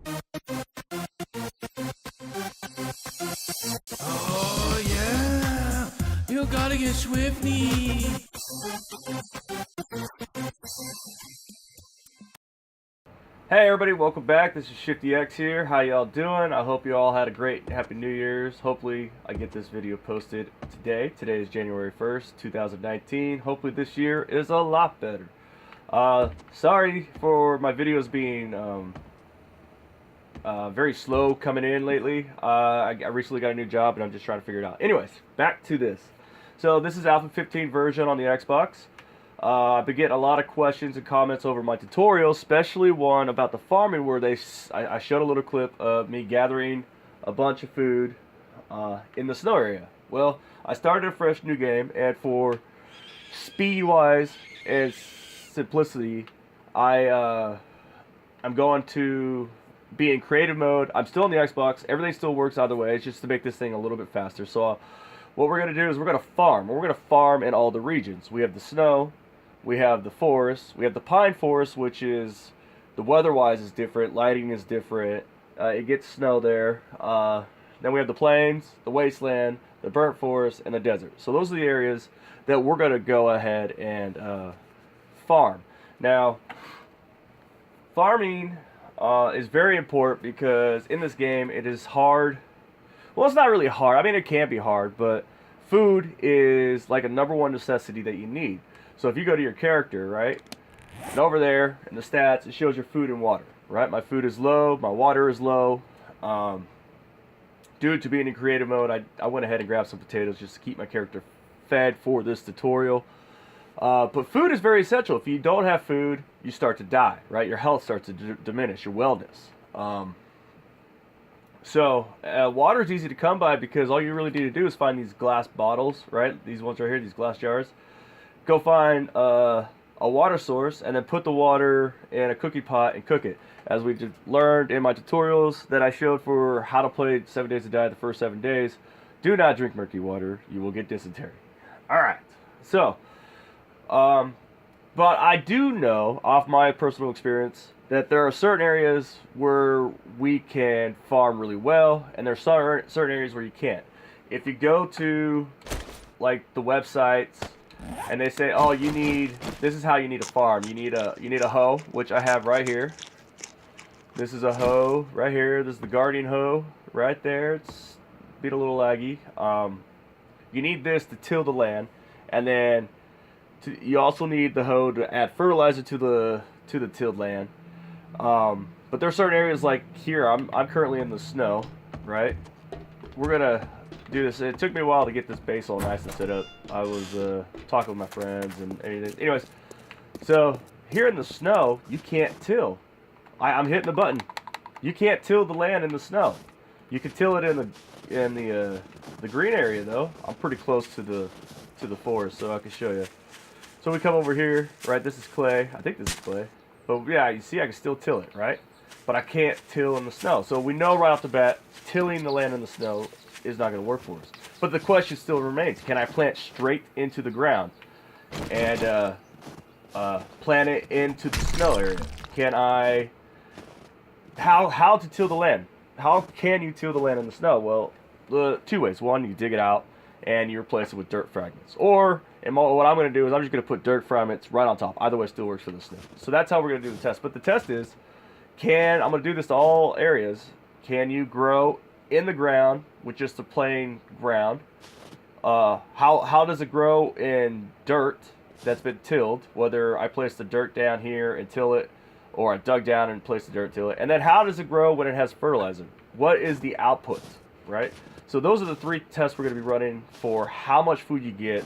Oh yeah, you gotta get Swifty. Hey everybody, welcome back. This is Shifty X here. How y'all doing? I hope you all had a great Happy New Year's. Hopefully I get this video posted today. Today is January 1st, 2019. Hopefully this year is a lot better. Sorry for my videos being very slow coming in lately. I recently got a new job and I'm just trying to figure it out. Anyways, back to this. So this is Alpha 15 version on the Xbox. I've been getting a lot of questions and comments over my tutorial, especially one about the farming where I showed a little clip of me gathering a bunch of food in the snow area. Well, I started a fresh new game, and for speed-wise and simplicity, I'm going to be in creative mode. I'm still in the Xbox. Everything still works either way. It's just to make this thing a little bit faster. So what we're going to do is we're going to farm. We're going to farm in all the regions. We have the snow. We have the forest. We have the pine forest, which is, the weather-wise is different. Lighting is different. It gets snow there. Then we have the plains, the wasteland, the burnt forest, and the desert. So those are the areas that we're going to go ahead and farm. Now, farming is very important because in this game it is hard. Well, it's not really hard. I mean, it can be hard, but food is like a #1 necessity that you need. So if you go to your character, right, and over there in the stats, it shows your food and water, right? My food is low, my water is low. Due to being in creative mode, I went ahead and grabbed some potatoes just to keep my character fed for this tutorial. But food is very essential. If you don't have food, you start to die, right? Your health starts to diminish, your wellness. So water is easy to come by because all you really need to do is find these glass bottles, right? These ones right here, these glass jars. Go find a water source and then put the water in a cookie pot and cook it. As we just learned in my tutorials that I showed for how to play 7 Days to Die the first 7 days, do not drink murky water. You will get dysentery. Alright, so, but I do know, off my personal experience, that there are certain areas where we can farm really well, and there are certain areas where you can't. If you go to, like, the websites, and they say, oh, this is how you need to farm. You need a hoe, which I have right here. This is a hoe right here. This is the Guardian hoe right there. It's a little laggy. You need this to till the land, and then you also need the hoe to add fertilizer to the tilled land. But there are certain areas like here. I'm currently in the snow, right? We're gonna do this. It took me a while to get this base all nice and set up. I was talking with my friends and anything. Anyways, so here in the snow, you can't till. I'm hitting the button. You can't till the land in the snow. You can till it in the green area though. I'm pretty close to the forest, so I can show you. So we come over here, right? This is clay. I think this is clay. But yeah, you see, I can still till it, right? But I can't till in the snow. So we know right off the bat, tilling the land in the snow is not going to work for us. But the question still remains: can I plant straight into the ground and plant it into the snow area? Can I? How to till the land? How can you till the land in the snow? Well, two ways. One, you dig it out and you replace it with dirt fragments. Or, what I'm going to do is I'm just going to put dirt fragments right on top. Either way still works for the snow. So that's how we're going to do the test. But the test is, I'm going to do this to all areas. Can you grow in the ground with just the plain ground? How does it grow in dirt that's been tilled? Whether I place the dirt down here and till it, or I dug down and placed the dirt and till it. And then how does it grow when it has fertilizer? What is the output, right? So those are the 3 tests we're going to be running for how much food you get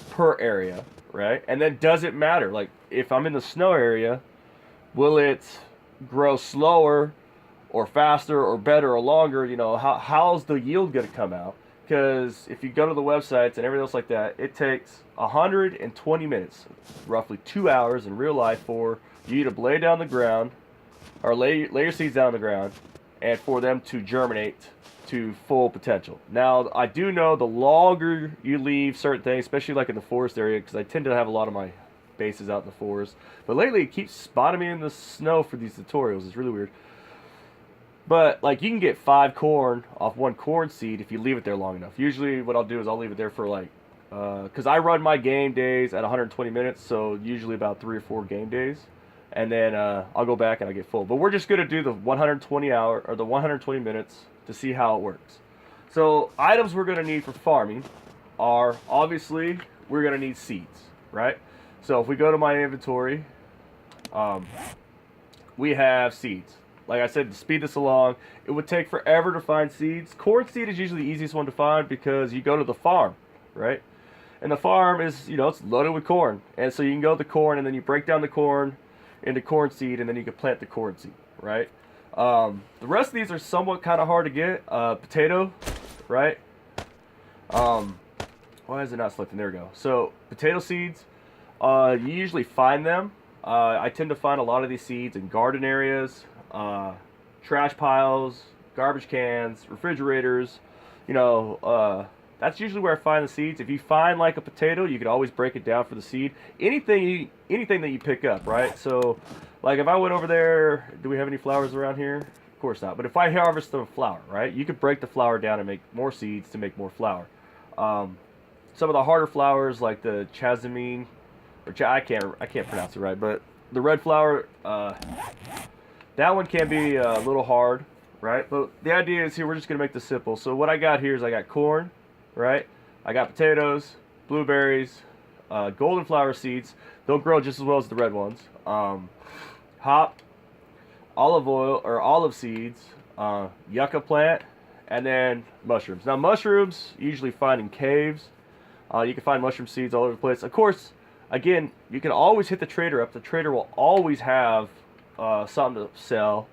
per area, right? And then does it matter? Like, if I'm in the snow area, will it grow slower or faster or better or longer? You know, how's the yield going to come out? Because if you go to the websites and everything else like that, it takes 120 minutes, roughly 2 hours in real life, for you to lay down the ground, or lay your seeds down on the ground, and for them to germinate to full potential. Now, I do know the longer you leave certain things, especially like in the forest area, because I tend to have a lot of my bases out in the forest, but lately it keeps spotting me in the snow for these tutorials. It's really weird. But like you can get 5 corn off 1 corn seed if you leave it there long enough. Usually, what I'll do is I'll leave it there for like, because I run my game days at 120 minutes, so usually about 3 or 4 game days, and then I'll go back and I get full. But we're just gonna do the 120 hour or the 120 minutes to see how it works. So items we're gonna need for farming are obviously we're gonna need seeds, right? So if we go to my inventory, we have seeds. Like I said, to speed this along, it would take forever to find seeds. Corn seed is usually the easiest one to find because you go to the farm, right? And the farm is, it's loaded with corn. And so you can go to the corn and then you break down the corn into corn seed and then you can plant the corn seed, right? The rest of these are somewhat kind of hard to get. Potato, right? Why is it not selecting? There we go. So potato seeds, you usually find them. I tend to find a lot of these seeds in garden areas, trash piles, garbage cans, refrigerators. That's usually where I find the seeds. If you find like a potato, you can always break it down for the seed. Anything that you pick up, right? So, like if I went over there, do we have any flowers around here? Of course not. But if I harvest a flower, right, you could break the flower down and make more seeds to make more flour. Some of the harder flowers like the jasmine, or I can't pronounce it right, but the red flower, that one can be a little hard, right? But the idea is here we're just gonna make this simple. So what I got here is I got corn, right? I got potatoes, blueberries, golden flower seeds. They'll grow just as well as the red ones. Hop, olive oil or olive seeds, yucca plant, and then mushrooms. Now mushrooms you usually find in caves. You can find mushroom seeds all over the place. Of course, again, you can always hit the trader up. The trader will always have something to sell.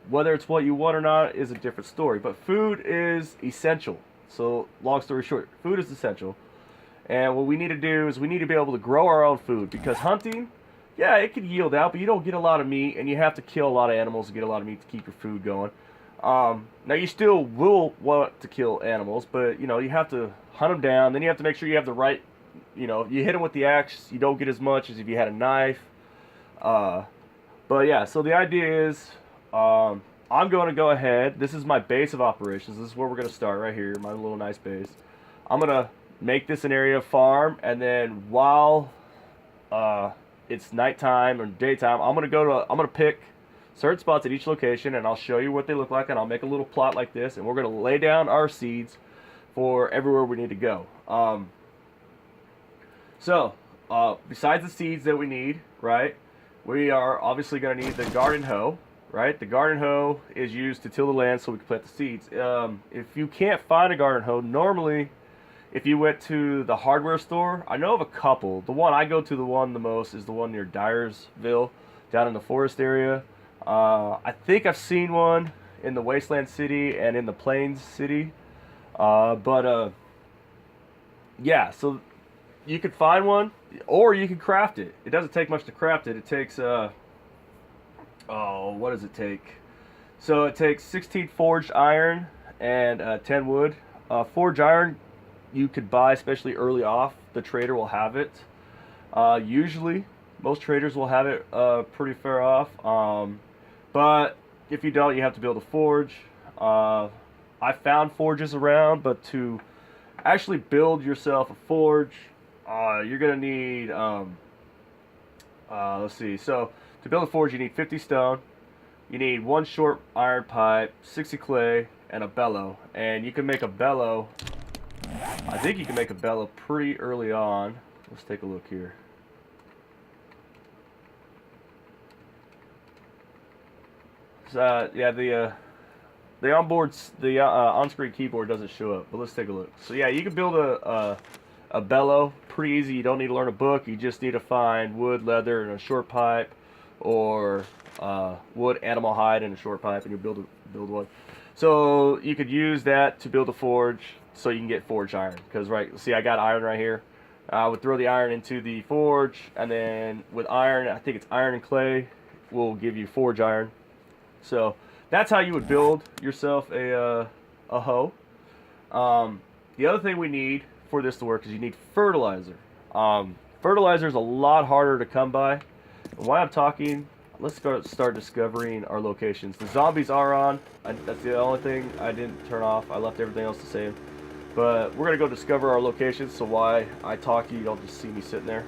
Whether it's what you want or not is a different story. But food is essential. So, long story short, food is essential. And what we need to do is we need to be able to grow our own food. Because hunting, yeah, it could yield out, but you don't get a lot of meat. And you have to kill a lot of animals to get a lot of meat to keep your food going. Now, you still will want to kill animals, but, you have to hunt them down. Then you have to make sure you have the right, you hit them with the axe. You don't get as much as if you had a knife. But yeah, so the idea is I'm going to go ahead. This is my base of operations. This is where we're going to start right here, my little nice base. I'm going to make this an area of farm, and then while it's nighttime or daytime, I'm going to pick certain spots at each location, and I'll show you what they look like, and I'll make a little plot like this, and we're going to lay down our seeds for everywhere we need to go. Besides the seeds that we need, right, we are obviously going to need the garden hoe, right? The garden hoe is used to till the land so we can plant the seeds. If you can't find a garden hoe, normally if you went to the hardware store, I know of a couple. The one I go to the most is the one near Dyersville, down in the forest area. I think I've seen one in the Wasteland City and in the Plains City. Yeah, so you could find one, or you can craft it. It doesn't take much to craft it. It takes, what does it take? So it takes 16 forged iron and 10 wood. Forged iron you could buy, especially early off. The trader will have it. Usually, most traders will have it pretty far off. But if you don't, you have to build a forge. I found forges around, but to actually build yourself a forge, you're gonna need, let's see. So to build a forge, you need 50 stone. You need 1 short iron pipe, 60 clay, and a bellow. And you can make a bellow. I think you can make a bellow pretty early on. Let's take a look here. So, yeah, the on-screen keyboard doesn't show up, but let's take a look. So yeah, you can build a bellow pretty easy. You don't need to learn a book. You just need to find wood, leather, and a short pipe, or wood, animal hide, and a short pipe, and you build one. So you could use that to build a forge, so you can get forged iron. Because see, I got iron right here. I would throw the iron into the forge, and then with iron, I think it's iron and clay, will give you forge iron. So that's how you would build yourself a hoe. The other thing we need for this to work is you need fertilizer. Fertilizer is a lot harder to come by. And while I'm talking, let's start discovering our locations. The zombies are on. That's the only thing I didn't turn off. I left everything else the same. But we're gonna go discover our locations. So why I talk to you, you don't just see me sitting there.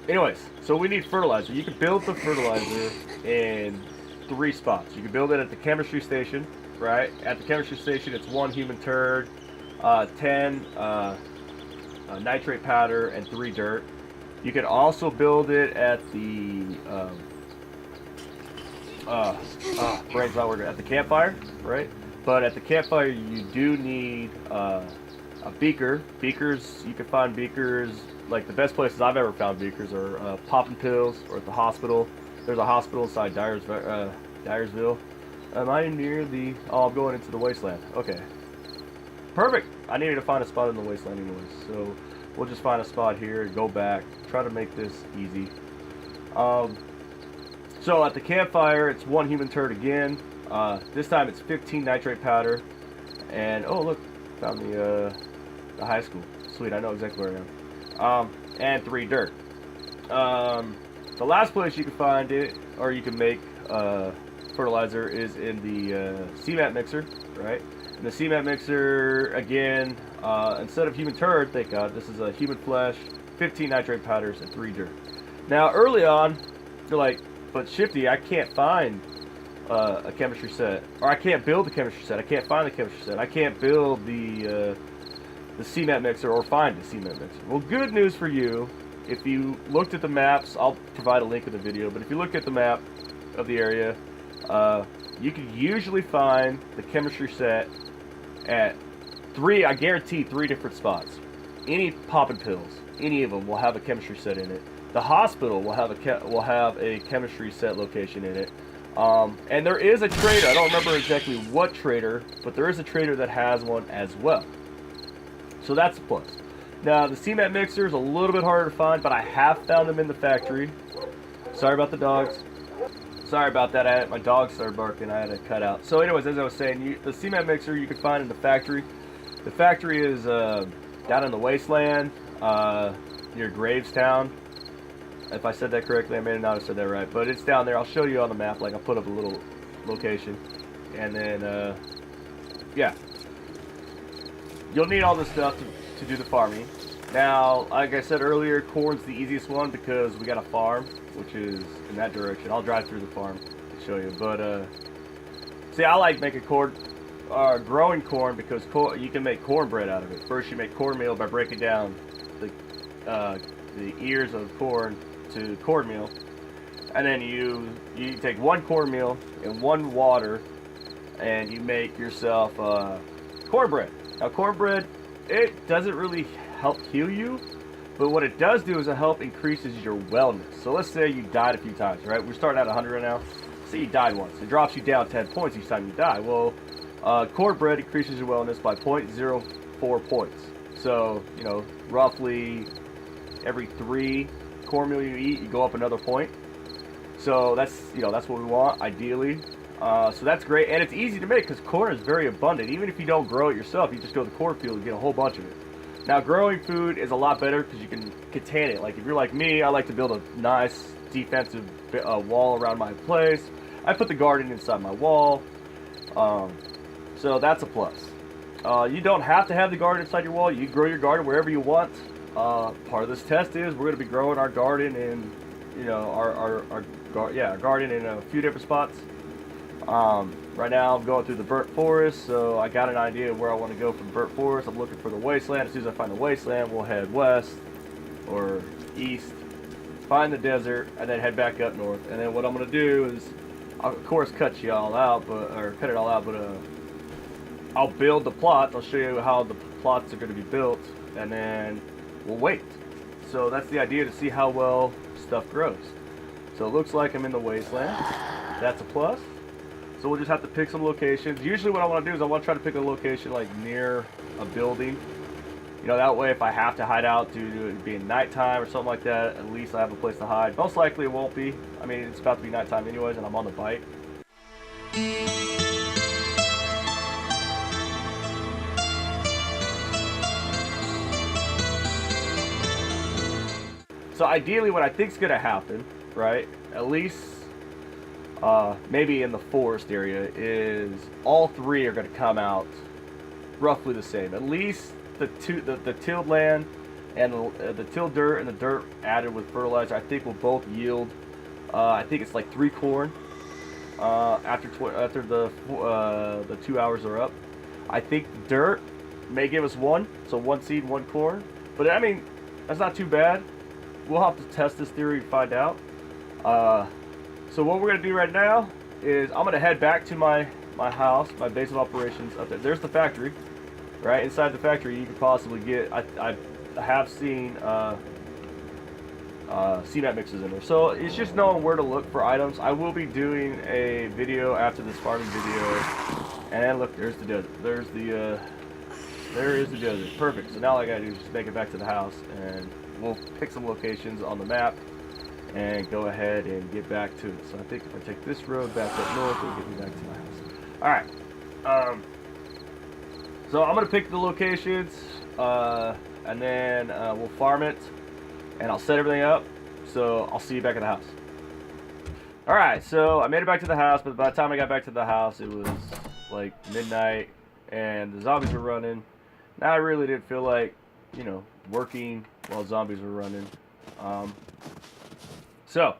Anyways, so we need fertilizer. You can build the fertilizer in 3 spots. You can build it at the chemistry station, right? At the chemistry station, it's 1 human turd, 10 nitrate powder, and 3 dirt. You can also build it at the brain's not working, at the campfire, right? But at the campfire, you do need a beaker. Beakers, you can find beakers. Like the best places I've ever found beakers are popping pills or at the hospital. There's a hospital inside Dyersville. Am I near the? Oh, I'm going into the wasteland. Okay, perfect. I needed to find a spot in the wasteland anyways, so we'll just find a spot here and go back. Try to make this easy. So at the campfire, it's 1 human turd again. This time it's 15 nitrate powder, and oh look, found the high school. Sweet, I know exactly where I am. And 3 dirt. The last place you can find it, or you can make fertilizer, is in the CMAT mixer, right? And the CMAT mixer, again, instead of human turd, thank God, this is a human flesh, 15 nitrate powders, and 3 dirt. Now, early on, you're like, but Shifty, I can't find a chemistry set, or I can't build the chemistry set. I can't find the chemistry set. I can't build the CMAT mixer or find the CMAT mixer. Well, good news for you. If you looked at the maps, I'll provide a link in the video, but if you look at the map of the area, you can usually find the chemistry set at 3, I guarantee 3 different spots. Any poppin' pills, any of them will have a chemistry set in it. The hospital will have a chemistry set location in it. And there is a trader, I don't remember exactly what trader, but there is a trader that has one as well. So that's a plus. Now, the CMAT mixer is a little bit harder to find, but I have found them in the factory. Sorry about the dogs. Sorry about that. My dogs started barking. I had to cut out. So anyways, as I was saying, the CMAT mixer you can find in the factory. The factory is down in the wasteland near Gravestown. If I said that correctly, I may not have said that right. But it's down there. I'll show you on the map. Like, I'll put up a little location. And then, yeah. You'll need all this stuff to do the farming. Now, like I said earlier, corn's the easiest one because we got a farm, which is in that direction. I'll drive through the farm to show you. But, see, I like making corn, growing corn because you can make cornbread out of it. First, you make cornmeal by breaking down the ears of corn to cornmeal. And then you take 1 cornmeal and 1 water, and you make yourself cornbread. Now, cornbread, it doesn't really help heal you, but what it does do is it help increases your wellness. So let's say you died a few times, right? We're starting at 100 right now. Say you died once. It drops you down 10 points each time you die. Well, cornbread increases your wellness by 0.04 points. So, you know, roughly every 3 cornmeal you eat, you go up another point. So that's, you know, that's what we want, ideally. So that's great, and it's easy to make because corn is very abundant. Even if you don't grow it yourself, you just go to the cornfield and get a whole bunch of it. Now, growing food is a lot better because you can contain it. Like, if you're like me, I like to build a nice defensive wall around my place. I put the garden inside my wall, so that's a plus. You don't have to have the garden inside your wall. You can grow your garden wherever you want. Part of this test is we're going to be growing our garden in, you know, our garden in a few different spots. Right now I'm going through the burnt forest, so I got an idea of where I want to go from burnt forest. I'm looking for the wasteland. As soon as I find the wasteland, we'll head west or east, find the desert, and then head back up north. And then what I'm going to do is, I'll, of course, cut it all out, but I'll build the plots. I'll show you how the plots are going to be built, and then we'll wait. So that's the idea, to see how well stuff grows. So it looks like I'm in the wasteland. That's a plus. So we'll just have to pick some locations. Usually what I want to do is I want to try to pick a location like near a building. You know, that way if I have to hide out due to it being nighttime or something like that, at least I have a place to hide. Most likely it won't be. I mean, it's about to be nighttime anyways, and I'm on the bike. So ideally what I think is going to happen right? At least maybe in the forest area, is all three are going to come out roughly the same. At least the tilled land and the tilled dirt and the dirt added with fertilizer, I think will both yield. I think it's like 3 corn after the 2 hours are up. I think dirt may give us 1, so 1 seed, 1 corn. But I mean, that's not too bad. We'll have to test this theory and find out. So what we're gonna do right now is I'm gonna head back to my house, my base of operations up there. There's the factory, right? Inside the factory, you could possibly get. I have seen CMAT mixes in there, so it's just knowing where to look for items. I will be doing a video after this farming video, and look, there's the desert. There is the desert. Perfect. So now all I gotta do is just make it back to the house, and we'll pick some locations on the map and go ahead and get back to it. So I think if I take this road back up north, it'll get me back to my house. Alright. So I'm going to pick the locations, and then we'll farm it, and I'll set everything up. So I'll see you back at the house. Alright, so I made it back to the house, but by the time I got back to the house, it was like midnight, and the zombies were running. Now I really didn't feel like, you know, working while zombies were running. So,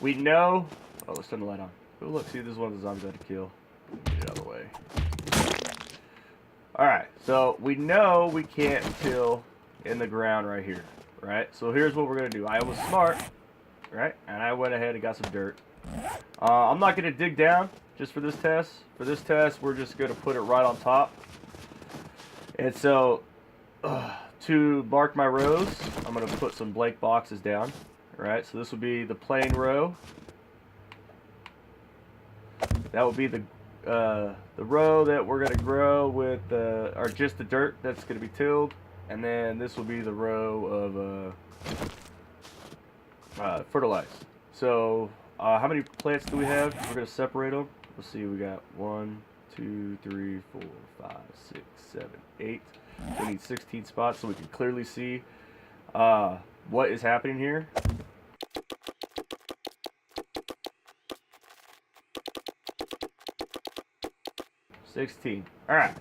we know... Oh, let's turn the light on. Oh, look, see, this is one of the zombies I had to kill. Get it out of the way. Alright, so we know we can't till in the ground right here, right? So here's what we're going to do. I was smart, right? And I went ahead and got some dirt. I'm not going to dig down just for this test. For this test, we're just going to put it right on top. And so, to mark my rows, I'm going to put some blank boxes down. Right, so this will be the plain row. That will be the row that we're going to grow with, or just the dirt that's going to be tilled, and then this will be the row of fertilized. So, how many plants do we have? We're going to separate them. Let's see, we got 1, 2, 3, 4, 5, 6, 7, 8. We need 16 spots so we can clearly see what is happening here. 16. Alright.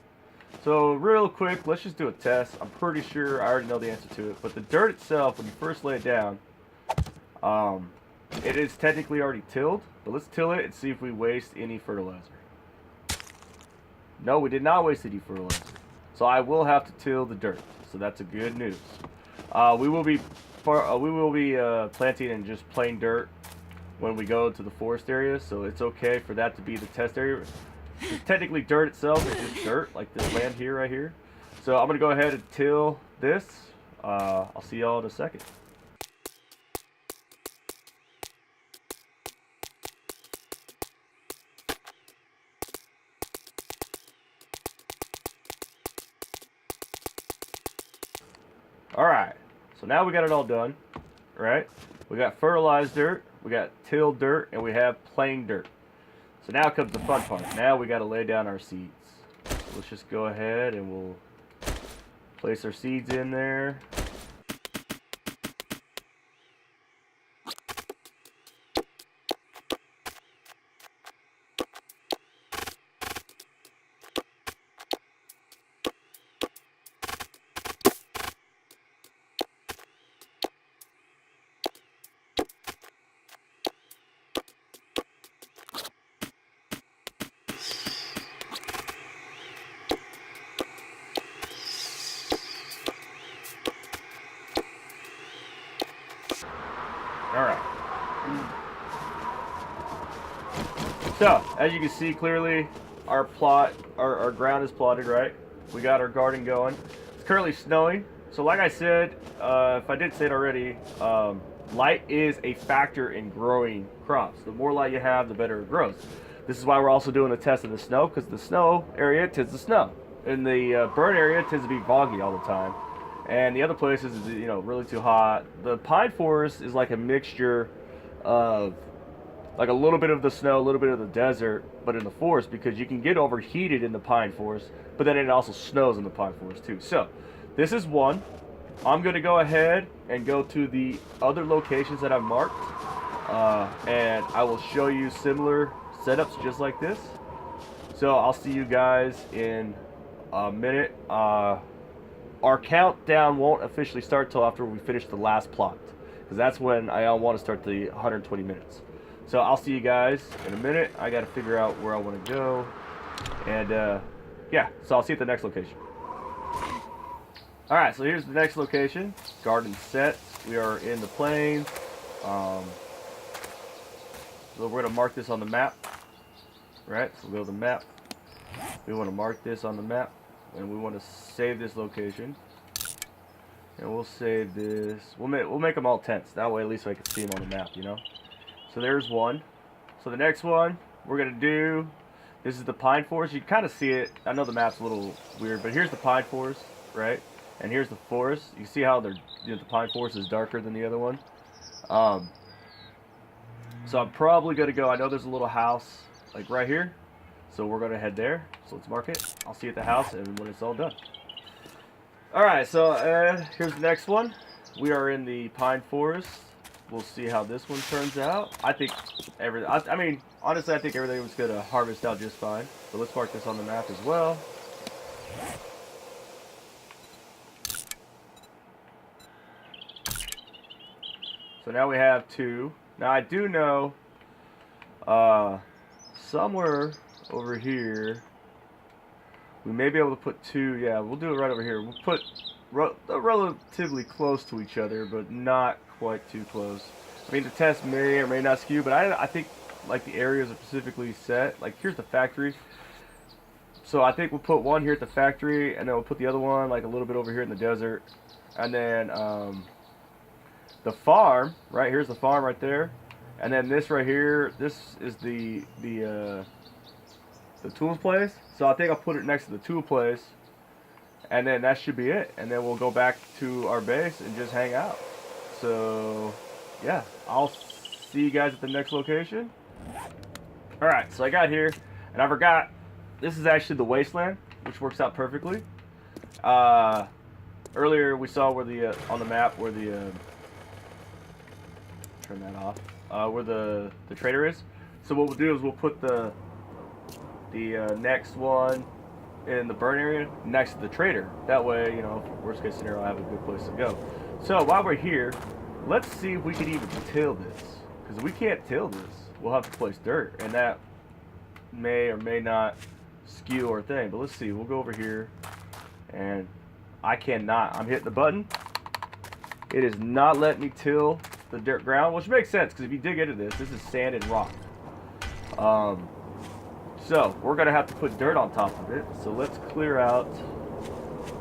So real quick, let's just do a test. I'm pretty sure I already know the answer to it. But the dirt itself, when you first lay it down, it is technically already tilled. But let's till it and see if we waste any fertilizer. No, we did not waste any fertilizer. So I will have to till the dirt. So that's a good news. We will be planting in just plain dirt when we go to the forest area, so it's okay for that to be the test area. Technically, dirt itself is just dirt, like this land here, right here. So I'm gonna go ahead and till this. I'll see y'all in a second. All right. So now we got it all done, right? We got fertilized dirt, we got tilled dirt, and we have plain dirt. So now comes the fun part. Now we got to lay down our seeds. So let's just go ahead and we'll place our seeds in there. Alright. So, as you can see clearly, our ground is plotted, right? We got our garden going. It's currently snowing. So like I said, if I didn't say it already, light is a factor in growing crops. The more light you have, the better it grows. This is why we're also doing a test in the snow, because the snow area tends to snow. In the burn area, it tends to be foggy all the time. And the other places is, you know, really too hot. The pine forest is like a mixture of like a little bit of the snow, a little bit of the desert, but in the forest, because you can get overheated in the pine forest, but then it also snows in the pine forest too. So this is one. I'm going to go ahead and go to the other locations that I've marked. and I will show you similar setups just like this. So I'll see you guys in a minute. Our countdown won't officially start till after we finish the last plot, because that's when I want to start the 120 minutes. So I'll see you guys in a minute. I got to figure out where I want to go, and yeah, so I'll see you at the next location. Alright, so here's the next location. Garden set. We are in the plains. So we're going to mark this on the map. Right, so we'll go to the map. We want to mark this on the map. And we want to save this location. And we'll save this. We'll make them all tents. That way at least I can see them on the map, you know. So there's one. So the next one we're going to do. This is the pine forest. You can kind of see it. I know the map's a little weird, but here's the pine forest, right? And here's the forest. You see how they're, you know, the pine forest is darker than the other one. So I'm probably going to go. I know there's a little house like right here. So we're going to head there. So let's mark it. I'll see you at the house and when it's all done. Alright, so here's the next one. We are in the pine forest. We'll see how this one turns out. I think I mean, honestly, I think everything was going to harvest out just fine. So let's mark this on the map as well. So now we have 2. Now I do know somewhere over here we may be able to put 2. Yeah, we'll do it right over here. We'll put relatively close to each other, but not quite too close. I mean, the test may or may not skew, but I think like the areas are specifically set. Like here's the factory. So I think we'll put one here at the factory, and then we'll put the other one like a little bit over here in the desert. And then the farm, right here's the farm right there. And then this right here, this is the tools place. So I think I'll put it next to the tool place. And then that should be it. And then we'll go back to our base and just hang out. So, yeah. I'll see you guys at the next location. Alright, so I got here. And I forgot, this is actually the wasteland, which works out perfectly. Earlier we saw where the, on the map, where the, turn that off. Where the trader is. So what we'll do is we'll put the next one in the burn area next to the trader. That way, you know, worst case scenario, I have a good place to go. So while we're here, let's see if we can even till this. Because if we can't till this, we'll have to place dirt. And that may or may not skew our thing. But let's see, we'll go over here. And I cannot. I'm hitting the button. It is not letting me till the dirt ground, which makes sense because if you dig into this, this is sand and rock. So we're gonna have to put dirt on top of it. So let's clear out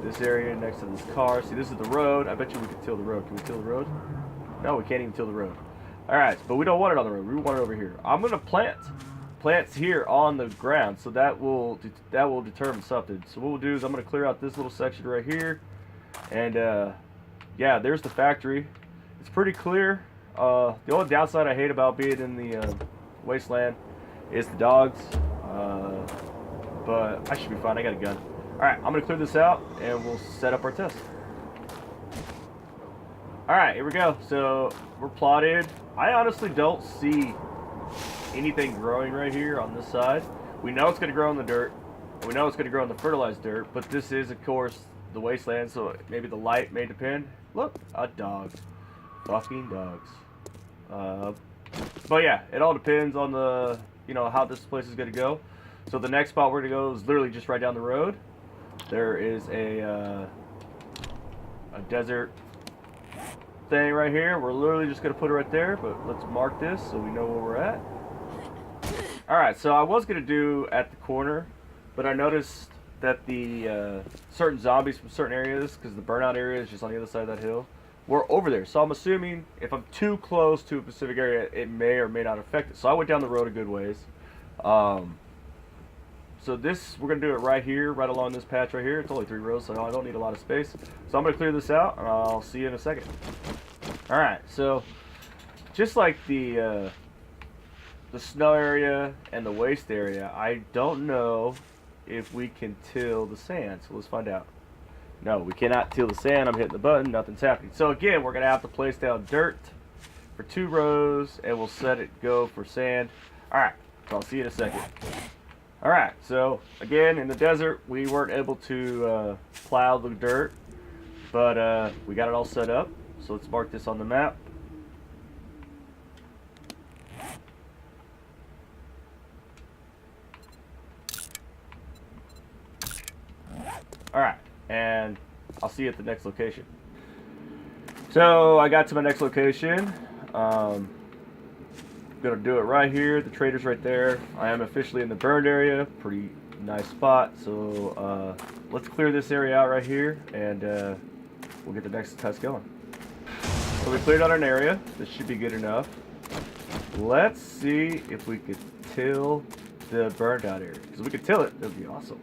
this area next to this car. See, this is the road. I bet you we could till the road. Can we till the road? No, we can't even till the road. All right, but we don't want it on the road. We want it over here. I'm gonna plant plants here on the ground, so that will determine something. So what we'll do is I'm gonna clear out this little section right here, and yeah, there's the factory. It's pretty clear. The only downside I hate about being in the wasteland is the dogs. But I should be fine. I got a gun. Alright, I'm going to clear this out and we'll set up our test. Alright, here we go. So we're plotted. I honestly don't see anything growing right here on this side. We know it's going to grow in the dirt. We know it's going to grow in the fertilized dirt. But this is, of course, the wasteland. So maybe the light may depend. Look, a dog. Fucking dogs. But yeah, it all depends on the, you know, how this place is going to go. So the next spot we're going to go is literally just right down the road. There is a desert thing right here. We're literally just going to put it right there, but let's mark this so we know where we're at. Alright, so I was going to do at the corner, but I noticed that the certain zombies from certain areas, because the burnout area is just on the other side of that hill, were over there. So I'm assuming if I'm too close to a specific area, it may or may not affect it. So I went down the road a good ways. So this, we're going to do it right here, right along this patch right here. It's only 3 rows, so I don't need a lot of space. So I'm going to clear this out, and I'll see you in a second. Alright, so just like the snow area and the waste area, I don't know if we can till the sand. So let's find out. No, we cannot till the sand. I'm hitting the button. Nothing's happening. So again, we're going to have to place down dirt for 2 rows, and we'll set it go for sand. Alright, so I'll see you in a second. Alright, so again, in the desert, we weren't able to plow the dirt, but we got it all set up. So let's mark this on the map. Alright, and I'll see you at the next location. So I got to my next location. Gonna do it right here. The trader's right there. I am officially in the burned area. Pretty nice spot. So let's clear this area out right here, and we'll get the next test going. So we cleared out an area. This should be good enough. Let's see if we could till the burned out area. Because if we could till it, that would be awesome.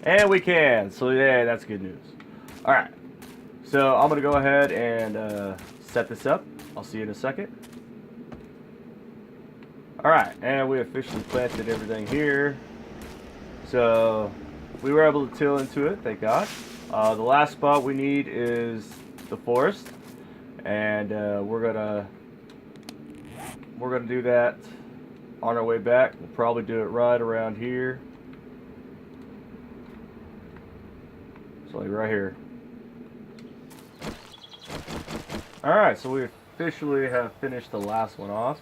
And we can. So yeah, that's good news. Alright. So I'm going to go ahead and set this up. I'll see you in a second. Alright, and we officially planted everything here. So we were able to till into it, thank God. The last spot we need is the forest. And we're gonna do that on our way back. We'll probably do it right around here. So like right here. Alright, so we officially have finished the last one off.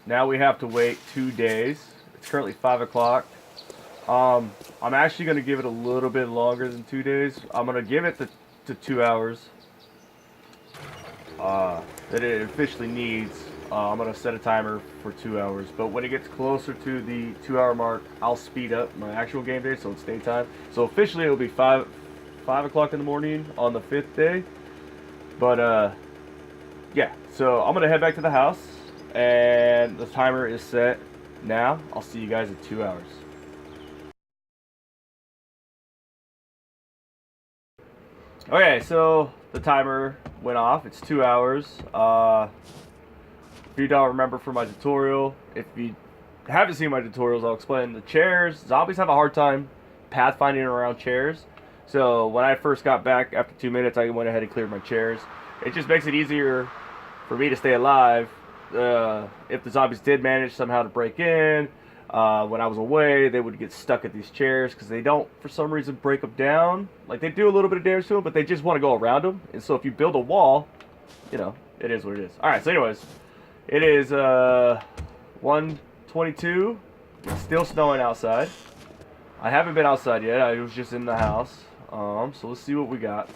Now we have to wait 2 days. It's currently 5 o'clock. I'm actually going to give it a little bit longer than 2 days. I'm going to give it to 2 hours. That it officially needs. I'm going to set a timer for 2 hours. But when it gets closer to the 2 hour mark, I'll speed up my actual game day so it's daytime. So officially it will be 5 o'clock in the morning on the 5th day. But yeah, so I'm going to head back to the house. And the timer is set now. I'll see you guys in 2 hours. Okay, so the timer went off. It's 2 hours. If you don't remember from my tutorial, if you haven't seen my tutorials, I'll explain the chairs. Zombies have a hard time pathfinding around chairs. So when I first got back after 2 minutes, I went ahead and cleared my chairs. It just makes it easier for me to stay alive. If the zombies did manage somehow to break in, when I was away, they would get stuck at these chairs because they don't, for some reason, break them down. Like, they do a little bit of damage to them, but they just want to go around them. And so if you build a wall, you know, it is what it is. Alright, so anyways, it is 1:22. It's still snowing outside. I haven't been outside yet. I was just in the house. So let's see what we got.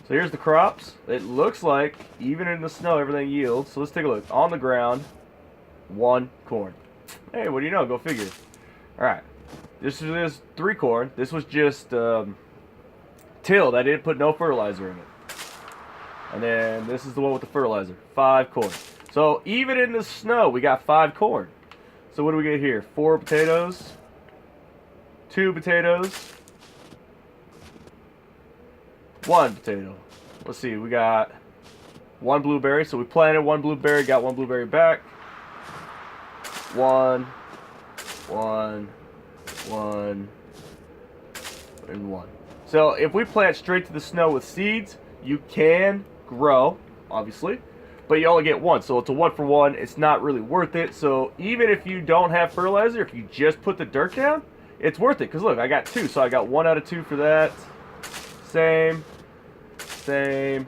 So here's the crops. It looks like, even in the snow, everything yields. So let's take a look. On the ground, 1 corn. Hey, what do you know? Go figure. Alright. This is 3 corn. This was just tilled. I didn't put no fertilizer in it. And then this is the one with the fertilizer. 5 corn. So even in the snow, we got 5 corn. So what do we get here? 4 potatoes. 2 potatoes. 1 potato. Let's see, we got 1 blueberry. So we planted 1 blueberry, got 1 blueberry back. 1, 1, 1, and 1. So if we plant straight to the snow with seeds, you can grow, obviously, but you only get 1. So it's a 1 for 1. It's not really worth it. So even if you don't have fertilizer, if you just put the dirt down, it's worth it. Because look, I got 2. So I got 1 out of 2 for that. Same, same,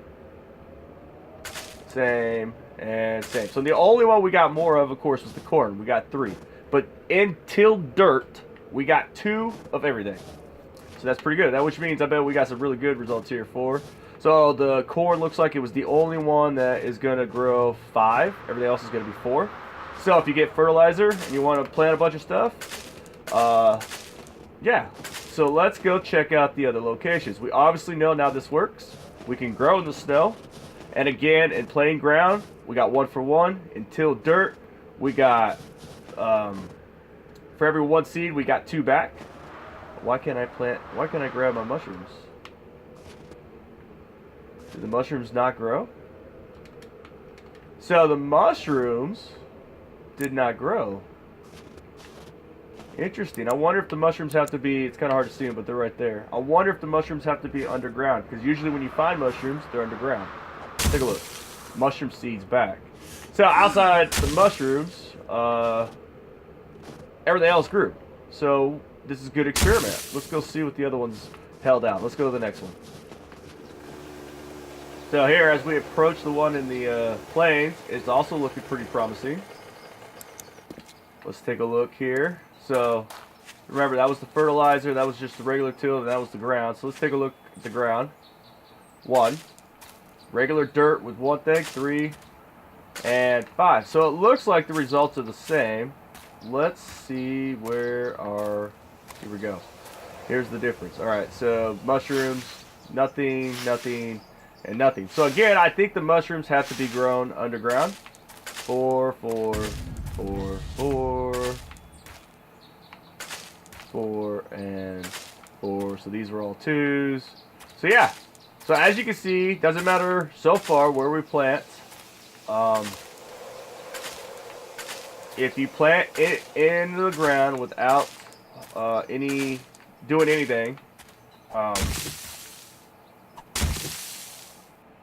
same, and same. So the only one we got more of course, was the corn. We got 3. But in tilled dirt, we got 2 of everything. So that's pretty good. That which means I bet we got some really good results here for. So the corn looks like it was the only one that is going to grow 5. Everything else is going to be 4. So if you get fertilizer and you want to plant a bunch of stuff, yeah. So let's go check out the other locations. We obviously know now this works. We can grow in the snow. And again, in plain ground, we got 1 for 1. In tilled dirt, we got, for every 1 seed, we got 2 back. Why can't I grab my mushrooms? Did the mushrooms not grow? So the mushrooms did not grow. Interesting. I wonder if the mushrooms have to be, it's kind of hard to see them, but they're right there. I wonder if the mushrooms have to be underground, because usually when you find mushrooms, they're underground. Take a look. Mushroom seeds back. So outside the mushrooms, everything else grew. So this is a good experiment. Let's go see what the other ones held out. Let's go to the next one. So here, as we approach the one in the plains, it's also looking pretty promising. Let's take a look here. So remember, that was the fertilizer, that was just the regular till, and that was the ground. So let's take a look at the ground. 1. Regular dirt with 1 thing, 3, and 5. So it looks like the results are the same. Let's see where our... Here we go. Here's the difference. Alright, so mushrooms, nothing, nothing, and nothing. So again, I think the mushrooms have to be grown underground. 4, 4, 4, 4, 4, and 4. So these were all 2s. So yeah. So as you can see, doesn't matter so far where we plant. If you plant it into the ground without doing anything,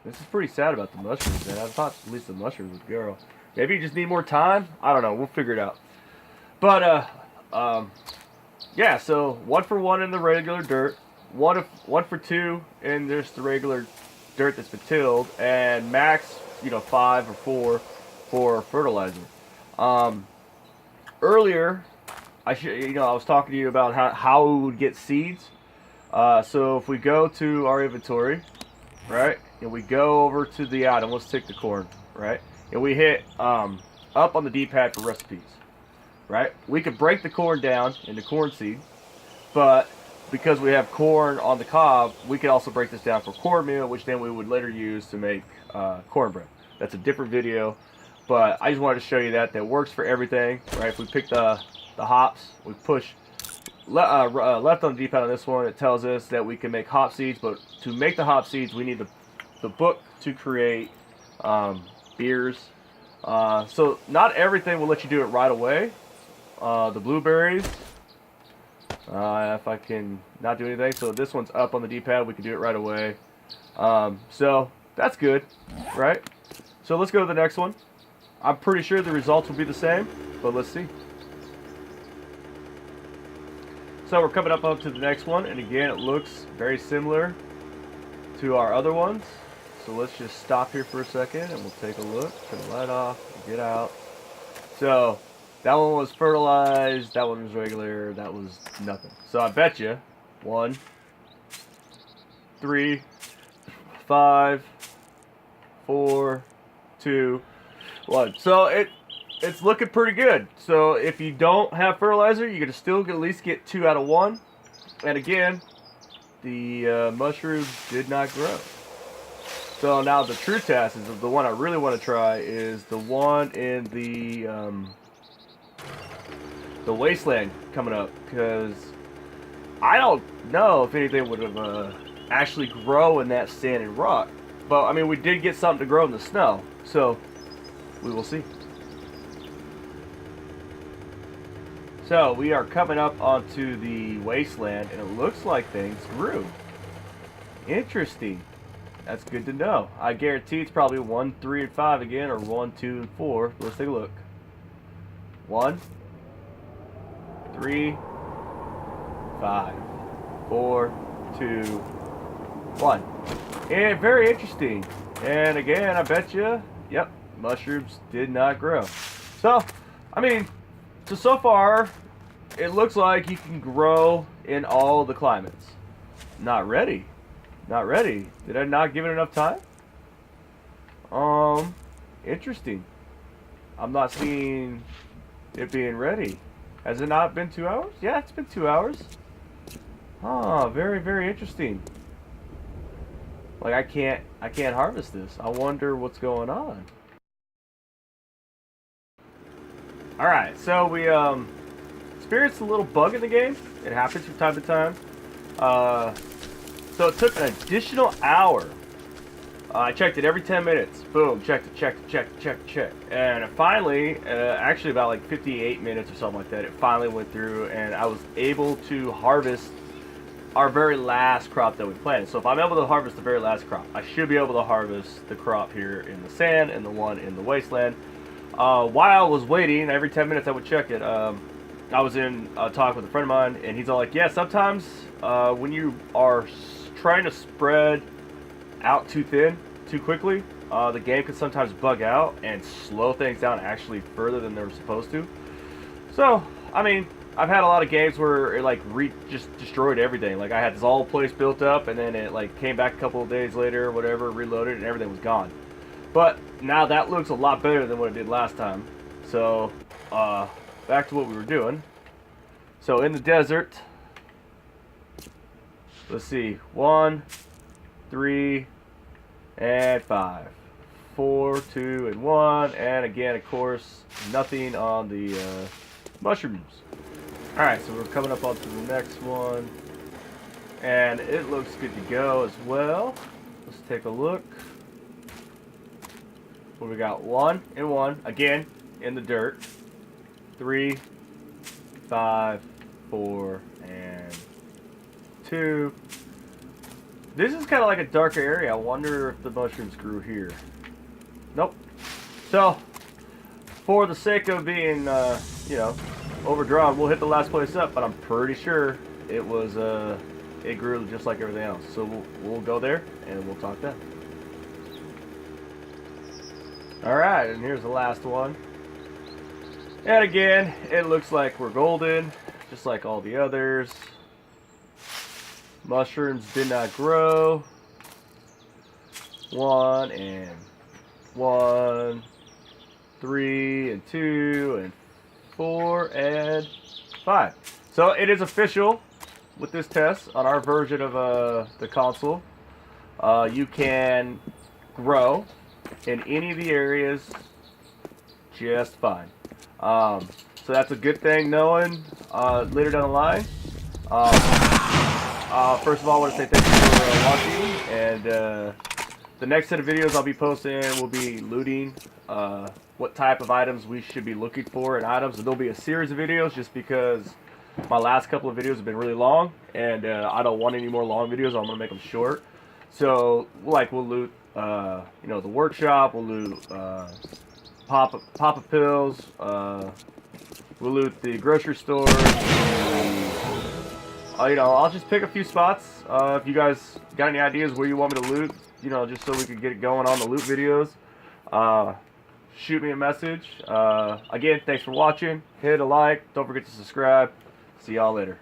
this is pretty sad about the mushrooms, man. I thought at least the mushrooms would grow. Maybe you just need more time. I don't know. We'll figure it out. But yeah. So 1 for 1 in the regular dirt. 1 for 2 in just the regular dirt that's been tilled, and max, 5 or 4 for fertilizer. Earlier, I was talking to you about how we would get seeds. So if we go to our inventory, right, and we go over to the item, let's take the corn, right, and we hit up on the D-pad for recipes, right. We could break the corn down into corn seed, but because we have corn on the cob, we could also break this down for cornmeal, which then we would later use to make cornbread. That's a different video, but I just wanted to show you that works for everything, right? If we pick the hops, we push left on the D-pad on this one, it tells us that we can make hop seeds, but to make the hop seeds, we need the book to create beers. So not everything will let you do it right away. The blueberries, if I can not do anything, so this one's up on the D-pad, we can do it right away. So that's good, right? So let's go to the next one. I'm pretty sure the results will be the same, but let's see. So we're coming up to the next one, and again, it looks very similar to our other ones. So let's just stop here for a second, and we'll take a look. Turn the light off, get out. So that one was fertilized, that one was regular, that was nothing. So I bet you 1, 3, 5, 4, 2, 1. So it's looking pretty good. So if you don't have fertilizer, you can still at least get 2 out of 1. And again, the mushrooms did not grow. So now the true test is the one I really want to try is the one in the wasteland coming up, because I don't know if anything would have actually grow in that sand and rock. But I mean, we did get something to grow in the snow, so we will see. So we are coming up onto the wasteland, and it looks like things grew. Interesting. That's good to know. I guarantee it's probably 1, 3, and 5 again, or 1, 2, and 4. Let's take a look. 1, 3, 5, 4, 2, 1. And very interesting. And again, I bet you, yep, mushrooms did not grow. So, I mean, so far, it looks like you can grow in all the climates. Not ready. Not ready. Did I not give it enough time? Interesting. I'm not seeing it being ready. Has it not been 2 hours? Yeah, it's been 2 hours. Ah, very, very interesting. Like I can't harvest this. I wonder what's going on. Alright, so we experienced a little bug in the game. It happens from time to time. So it took an additional hour. I checked it every 10 minutes. Boom, checked it, checked. And it finally, actually about like 58 minutes or something like that, it finally went through, and I was able to harvest our very last crop that we planted. So if I'm able to harvest the very last crop, I should be able to harvest the crop here in the sand and the one in the wasteland. While I was waiting, every 10 minutes I would check it. I was in a talk with a friend of mine, and he's all like, yeah, sometimes when you are trying to spread out too thin, too quickly, the game can sometimes bug out and slow things down actually further than they were supposed to. So, I mean, I've had a lot of games where it like just destroyed everything. Like I had this whole place built up, and then it like came back a couple of days later, or whatever, reloaded, and everything was gone. But now that looks a lot better than what it did last time. So, back to what we were doing. So in the desert, let's see, 1, 3, and 5, 4, 2, and 1, and again, of course, nothing on the mushrooms. All right, so we're coming up onto the next one, and it looks good to go as well. Let's take a look. Well, we got 1 and 1 again in the dirt. 3, 5, 4, and 2. This is kind of like a darker area. I wonder if the mushrooms grew here. Nope. So, for the sake of being, you know, overdrawn, we'll hit the last place up, but I'm pretty sure it was, it grew just like everything else. So we'll go there, and we'll talk then. Alright, and here's the last one. And again, it looks like we're golden, just like all the others. Mushrooms did not grow. 1 and 1, 3 and 2 and 4 and 5. So it is official with this test on our version of the console. You can grow in any of the areas just fine. So that's a good thing knowing later down the line. First of all, I want to say thank you for watching, and the next set of videos I'll be posting will be looting, what type of items we should be looking for in items. And there'll be a series of videos just because my last couple of videos have been really long, and I don't want any more long videos. I'm going to make them short. So, like, we'll loot, you know, the workshop, we'll loot Papa Pills, we'll loot the grocery store. You know, I'll just pick a few spots. If you guys got any ideas where you want me to loot, you know, just so we could get it going on the loot videos, shoot me a message. Again, thanks for watching. Hit a like. Don't forget to subscribe. See y'all later.